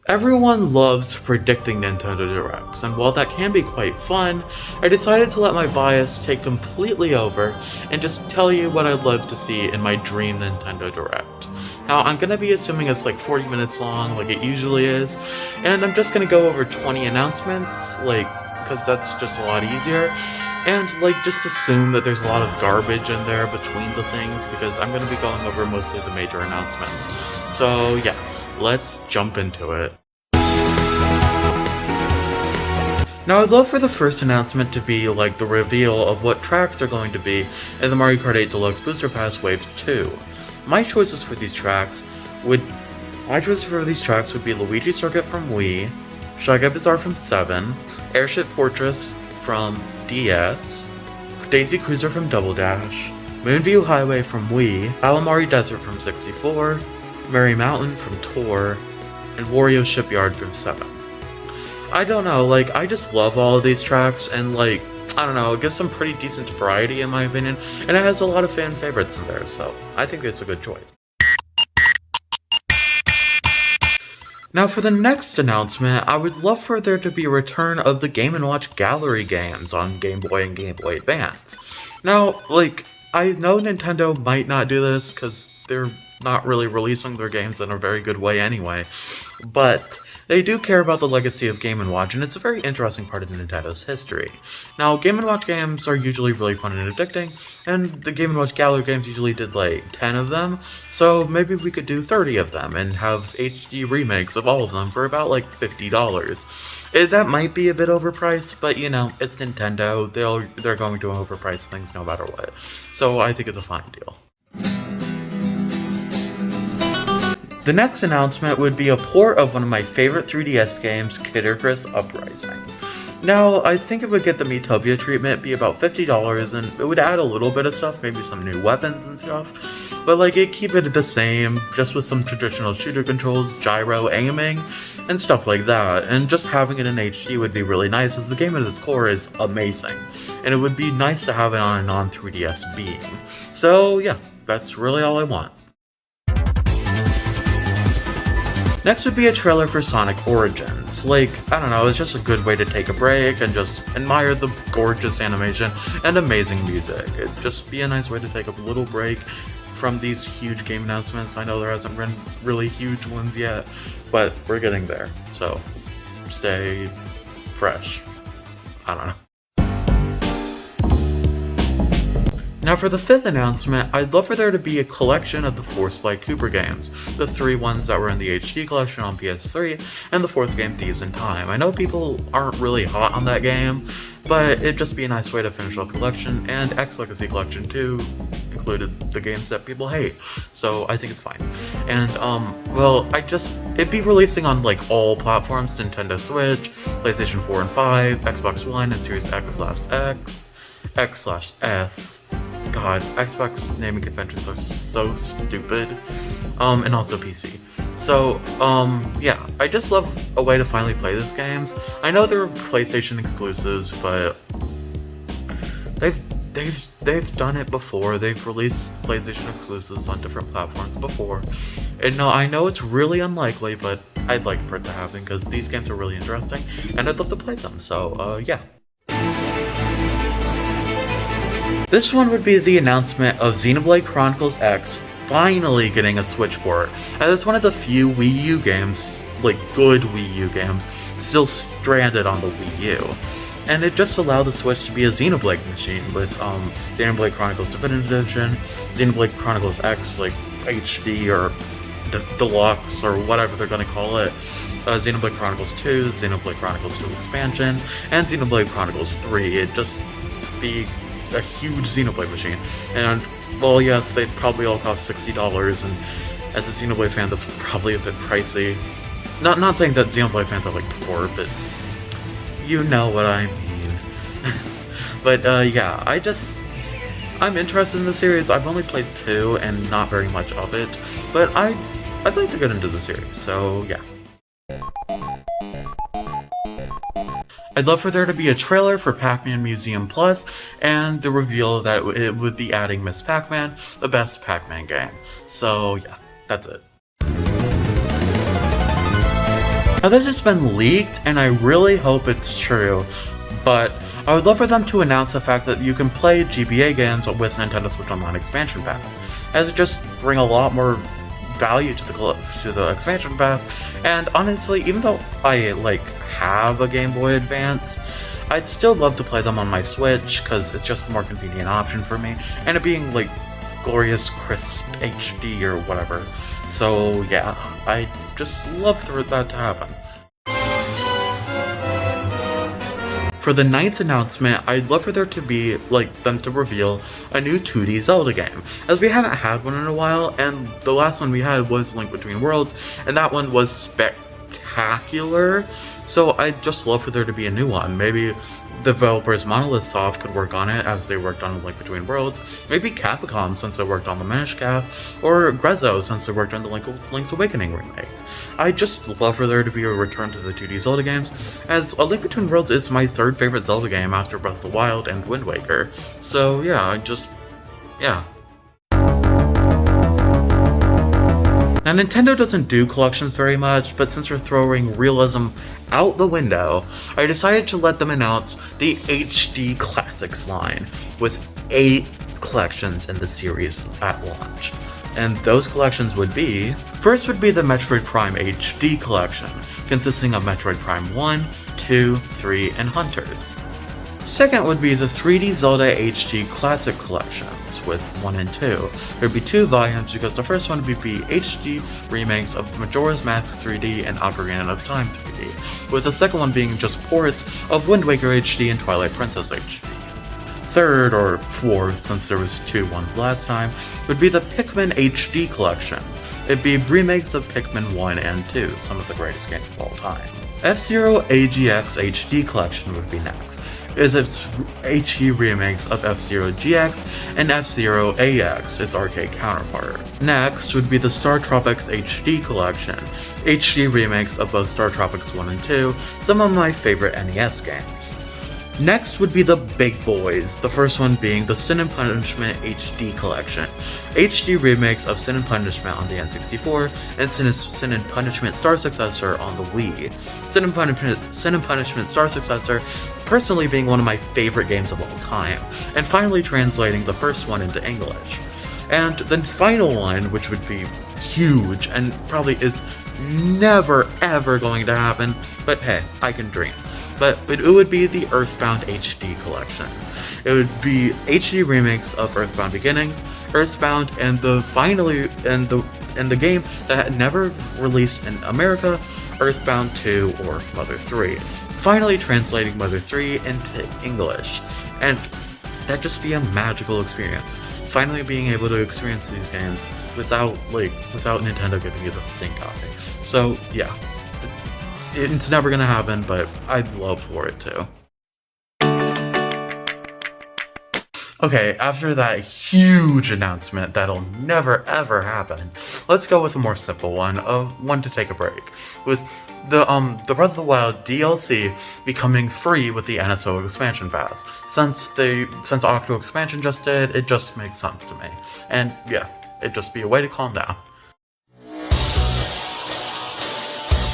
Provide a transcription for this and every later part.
Everyone loves predicting Nintendo Directs, and while that can be quite fun, I decided to let my bias take completely over and just tell you what I'd love to see in my dream Nintendo Direct. Now, I'm gonna be assuming it's like 40 minutes long, like it usually is, and I'm just gonna go over 20 announcements, because that's just a lot easier, and just assume that there's a lot of garbage in there between the things, because I'm gonna be going over mostly the major announcements. So yeah. Let's jump into it. Now, I'd love for the first announcement to be the reveal of what tracks are going to be in the Mario Kart 8 Deluxe Booster Pass Wave 2. My choices for these tracks would be Luigi Circuit from Wii, Shy Guy Bazaar from 7, Airship Fortress from DS, Daisy Cruiser from Double Dash, Moonview Highway from Wii, Alamari Desert from 64, Merry Mountain from Tour, and Wario Shipyard from 7. I don't know, I just love all of these tracks, and I don't know, it gives some pretty decent variety in my opinion, and it has a lot of fan favorites in there, so I think it's a good choice. Now for the next announcement, I would love for there to be a return of the Game & Watch Gallery games on Game Boy and Game Boy Advance. Now, I know Nintendo might not do this, because they're not really releasing their games in a very good way anyway, but they do care about the legacy of Game & Watch, and it's a very interesting part of Nintendo's history. Now, Game & Watch games are usually really fun and addicting, and the Game & Watch Gallery games usually did 10 of them, so maybe we could do 30 of them and have HD remakes of all of them for about $50. That might be a bit overpriced, but it's Nintendo, they're going to overprice things no matter what, so I think it's a fine deal. The next announcement would be a port of one of my favorite 3DS games, Kid Icarus Uprising. Now, I think it would get the Miitopia treatment, be about $50, and it would add a little bit of stuff, maybe some new weapons and stuff, but it'd keep it the same, just with some traditional shooter controls, gyro aiming, and stuff like that, and just having it in HD would be really nice, as the game at its core is amazing, and it would be nice to have it on a non-3DS beam. So yeah, that's really all I want. Next would be a trailer for Sonic Origins. I don't know, it's just a good way to take a break and just admire the gorgeous animation and amazing music. It'd just be a nice way to take a little break from these huge game announcements. I know there hasn't been really huge ones yet, but we're getting there, so stay fresh. I don't know. Now for the fifth announcement, I'd love for there to be a collection of the 4 Sly Cooper games, the 3 ones that were in the HD collection on PS3, and the 4th game, Thieves in Time. I know people aren't really hot on that game, but it'd just be a nice way to finish off the collection, and X Legacy Collection 2 included the games that people hate, so I think it's fine. And, it'd be releasing on all platforms, Nintendo Switch, PlayStation 4 and 5, Xbox One, and Series X/X, X/S. God, Xbox naming conventions are so stupid, and also PC. So, yeah, I just love a way to finally play these games. I know they're PlayStation exclusives, but they've done it before. They've released PlayStation exclusives on different platforms before. And no, I know it's really unlikely, but I'd like for it to happen, because these games are really interesting, and I'd love to play them, so, yeah. This one would be the announcement of Xenoblade Chronicles X finally getting a Switch port, as it's one of the few Wii U games, good Wii U games, still stranded on the Wii U. And it just allowed the Switch to be a Xenoblade machine with Xenoblade Chronicles Definitive Edition, Xenoblade Chronicles X, HD or Deluxe or whatever they're going to call it, Xenoblade Chronicles 2, Xenoblade Chronicles 2 Expansion, and Xenoblade Chronicles 3. It'd just be a huge Xenoblade machine, and well, yes, they'd probably all cost $60, and as a Xenoblade fan, that's probably a bit pricey. Not saying that Xenoblade fans are poor, but you know what I mean. But yeah, I'm interested in the series. I've only played 2 and not very much of it, but I'd like to get into the series, so yeah. I'd love for there to be a trailer for Pac-Man Museum Plus, and the reveal that it would be adding Miss Pac-Man, the best Pac-Man game. So yeah, that's it. Now this has been leaked, and I really hope it's true, but I would love for them to announce the fact that you can play GBA games with Nintendo Switch Online expansion pass, as it just bring a lot more value to the expansion pass. And honestly, even though I have a Game Boy Advance, I'd still love to play them on my Switch because it's just a more convenient option for me, and it being glorious crisp HD or whatever. So yeah, I just love for that to happen. For the 9th announcement, I'd love for there to be, them to reveal a new 2D Zelda game, as we haven't had one in a while, and the last one we had was Link Between Worlds, and that one was spectacular, so I'd just love for there to be a new one. Maybe developers Monolith Soft could work on it as they worked on Link Between Worlds, maybe Capcom since they worked on the Minish Cap, or Grezzo since they worked on the Link's Awakening remake. I'd just love for there to be a return to the 2D Zelda games, as A Link Between Worlds is my 3rd favorite Zelda game after Breath of the Wild and Wind Waker, so yeah, yeah. Now, Nintendo doesn't do collections very much, but since they're throwing realism out the window, I decided to let them announce the HD Classics line, with 8 collections in the series at launch. And those collections would be... First would be the Metroid Prime HD Collection, consisting of Metroid Prime 1, 2, 3, and Hunters. Second would be the 3D Zelda HD Classic Collections, with 1 and 2. There'd be 2 volumes because the first one would be HD remakes of Majora's Mask 3D and Ocarina of Time 3D, with the second one being just ports of Wind Waker HD and Twilight Princess HD. Third, or fourth, since there was 2 ones last time, would be the PIKMIN HD Collection. It'd be remakes of Pikmin 1 and 2, some of the greatest games of all time. F-Zero AGX HD Collection would be next. Its HD remakes of F-Zero GX and F-Zero AX, its arcade counterpart. Next would be the Star Tropics HD Collection, HD remakes of both Star Tropics 1 and 2, some of my favorite NES games. Next would be the big boys, the first one being the Sin and Punishment HD Collection, HD remakes of Sin and Punishment on the N64, and Sin and Punishment Star Successor on the Wii. Sin and Punishment Star Successor personally being one of my favorite games of all time, and finally translating the first one into English. And the final one, which would be huge, and probably is never ever going to happen, but hey, I can dream. But it would be the Earthbound HD Collection. It would be HD remakes of Earthbound Beginnings, Earthbound, and the game that had never released in America, Earthbound 2 or Mother 3. Finally translating Mother 3 into English. And that'd just be a magical experience. Finally being able to experience these games without Nintendo giving you the stink eye. So yeah. It's never gonna happen, but I'd love for it to. Okay, after that huge announcement that'll never ever happen, let's go with a more simple one, one to take a break, with the Breath of the Wild DLC becoming free with the NSO expansion pass. Since Octo expansion just did, it just makes sense to me. And yeah, it'd just be a way to calm down.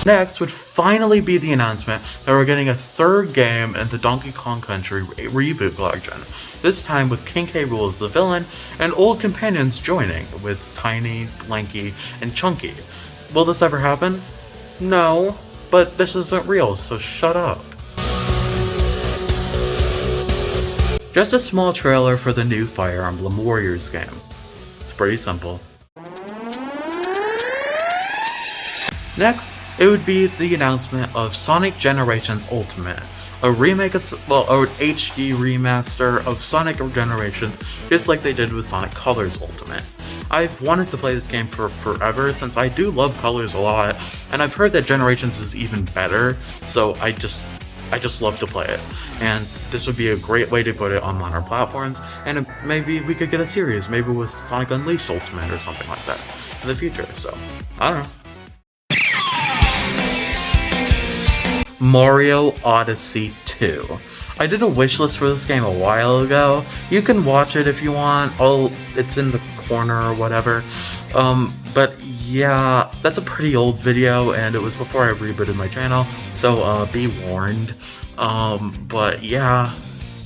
Next would finally be the announcement that we're getting a 3rd game in the Donkey Kong Country reboot collection, this time with King K. Rool as the villain, and old companions joining, with Tiny, Lanky, and Chunky. Will this ever happen? No, but this isn't real, so shut up. Just a small trailer for the new Fire Emblem Warriors game. It's pretty simple. Next, it would be the announcement of Sonic Generations Ultimate, a remake of, or HD remaster of Sonic Generations, just like they did with Sonic Colors Ultimate. I've wanted to play this game for forever, since I do love Colors a lot, and I've heard that Generations is even better, so I just love to play it. And this would be a great way to put it on modern platforms, and maybe we could get a series, maybe with Sonic Unleashed Ultimate or something like that in the future, so I don't know. Mario Odyssey 2. I did a wishlist for this game a while ago. You can watch it if you want. It's in the corner or whatever. But yeah, that's a pretty old video, and it was before I rebooted my channel, so be warned. But yeah,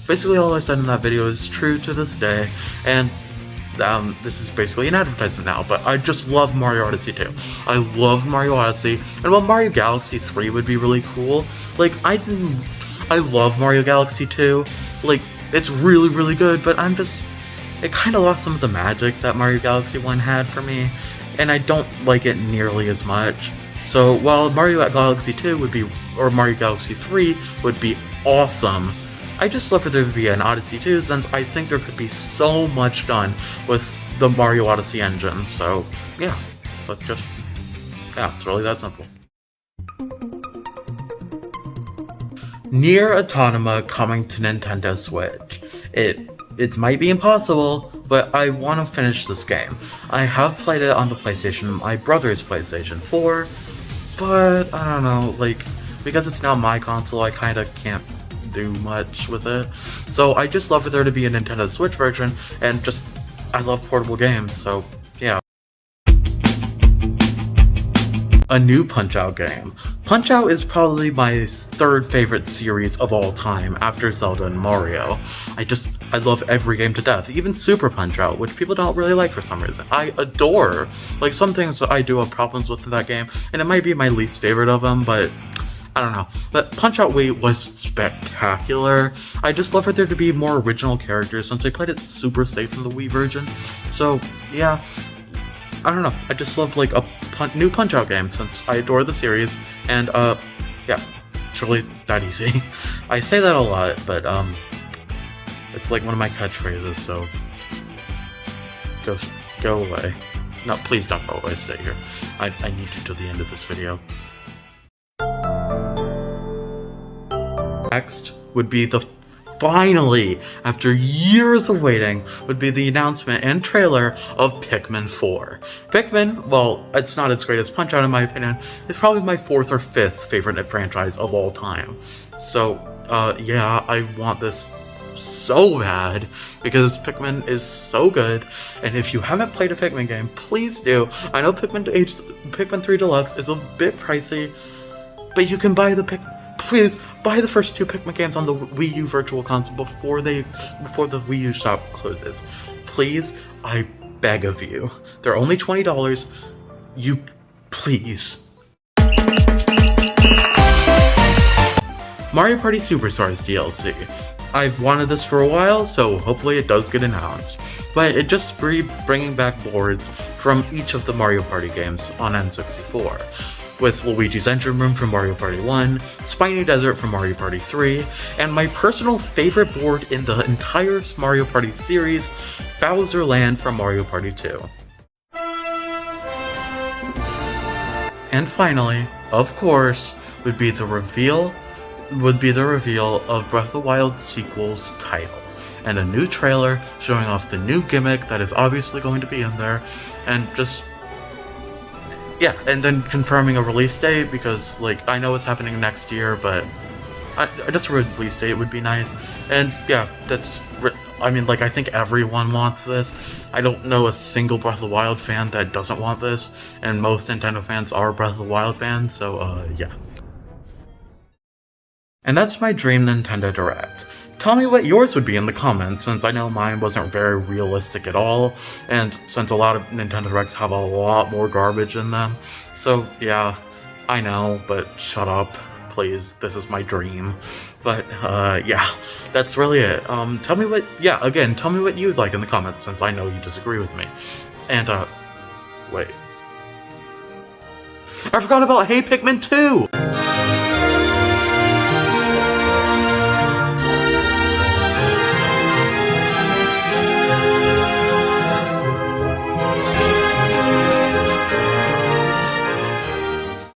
basically all I said in that video is true to this day, and this is basically an advertisement now, but I just love Mario Odyssey 2. I love Mario Odyssey, and while Mario Galaxy 3 would be really cool, like, I love Mario Galaxy 2, like, it's really, really good, but it kind of lost some of the magic that Mario Galaxy 1 had for me, and I don't like it nearly as much. So while Mario Galaxy 2 would be, or Mario Galaxy 3 would be awesome, I just love for there to be an Odyssey 2, since I think there could be so much done with the Mario Odyssey engine. So yeah, it's really that simple. Nier Automata coming to Nintendo Switch. It might be impossible, but I want to finish this game. I have played it on the PlayStation, my brother's PlayStation 4, but I don't know, like, because it's now my console, I kind of can't do much with it. So I just love for there to be a Nintendo Switch version, and I love portable games, so yeah. A new Punch-Out game. Punch-Out is probably my third favorite series of all time after Zelda and Mario. I love every game to death, even Super Punch-Out, which people don't really like for some reason. I adore. Like, some things I do have problems with in that game, and it might be my least favorite of them, but I don't know. But Punch-Out Wii was spectacular. I just love for there to be more original characters since I played it super safe in the Wii version. So, yeah. I don't know, I just love like a new Punch-Out game since I adore the series, and yeah, it's really that easy. I say that a lot, but it's like one of my catchphrases, so go away. No, please don't go away, stay here. I need you till the end of this video. Next would be finally, after years of waiting, would be the announcement and trailer of Pikmin 4. Pikmin, well, it's not as great as Punch-Out in my opinion, it's probably my 4th or 5th favorite franchise of all time. So, yeah, I want this so bad, because Pikmin is so good, and if you haven't played a Pikmin game, please do. I know Pikmin 3 Deluxe is a bit pricey, but you can buy please buy the first 2 Pikmin games on the Wii U Virtual Console before the Wii U shop closes. Please, I beg of you. They're only $20. Please. Mario Party Superstars DLC. I've wanted this for a while, so hopefully it does get announced. But it just bringing back boards from each of the Mario Party games on N64. With Luigi's Engine Room from Mario Party 1, Spiny Desert from Mario Party 3, and my personal favorite board in the entire Mario Party series, Bowser Land from Mario Party 2. And finally, of course, would be the reveal of Breath of the Wild sequel's title, and a new trailer showing off the new gimmick that is obviously going to be in there, and yeah, and then confirming a release date, because, like, I know it's happening next year, but just a release date would be nice. And yeah, I mean, like, I think everyone wants this. I don't know a single Breath of the Wild fan that doesn't want this, and most Nintendo fans are Breath of the Wild fans, so, yeah. And that's my dream Nintendo Direct. Tell me what yours would be in the comments, since I know mine wasn't very realistic at all, and since a lot of Nintendo Directs have a lot more garbage in them. So yeah, I know, but shut up, please, this is my dream. But yeah, that's really it. Tell me what you'd like in the comments, since I know you disagree with me. And wait. I forgot about Hey Pikmin 2!